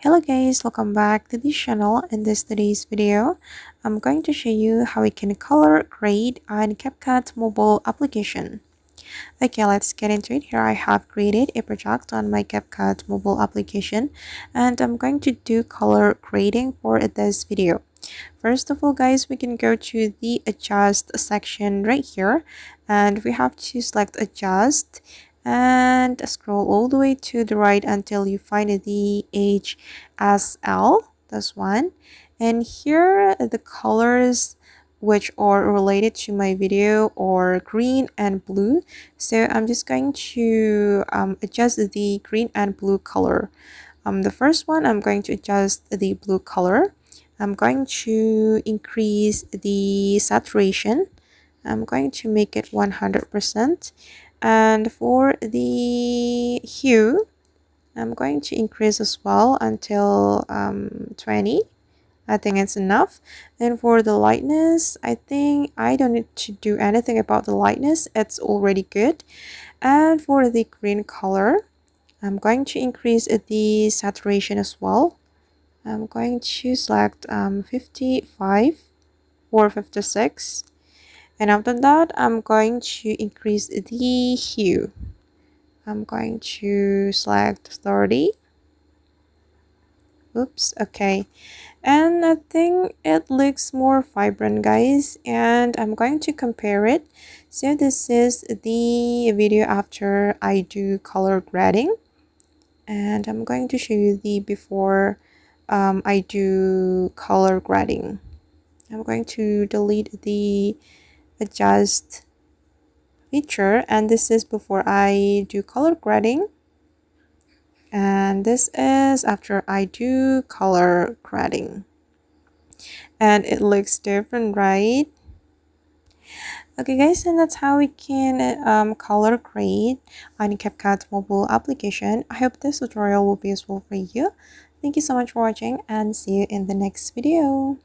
Hello guys, welcome back to this channel. In today's video, I'm going to show you how we can color grade on CapCut mobile application. Okay, let's get into it. Here I have created a project on my CapCut mobile application and I'm going to do color grading for this video. First of all guys, we can go to the adjust section right here and we have to select adjust and scroll all the way to the right until you find the HSL, this one. And here the colors which are related to my video are green and blue, so I'm just going to adjust the green and blue color. The first one, I'm going to adjust the blue color. I'm going to increase the saturation. I'm going to make it 100%. And for the hue, I'm going to increase as well until 20. I think it's enough. And for the lightness, I think I don't need to do anything about the lightness. It's already good. And for the green color, I'm going to increase the saturation as well. I'm going to select 55 or 56. And after that, I'm going to increase the hue. I'm going to select 30. Oops, okay. And I think it looks more vibrant guys, and I'm going to compare it. So this is the video after I do color grading, and I'm going to show you the before I do color grading. I'm going to delete the adjust feature, and this is before I do color grading, and this is after I do color grading. And it looks different, right? Okay guys, and that's how we can color grade on CapCut mobile application. I hope this tutorial will be useful for you. Thank you so much for watching and see you in the next video.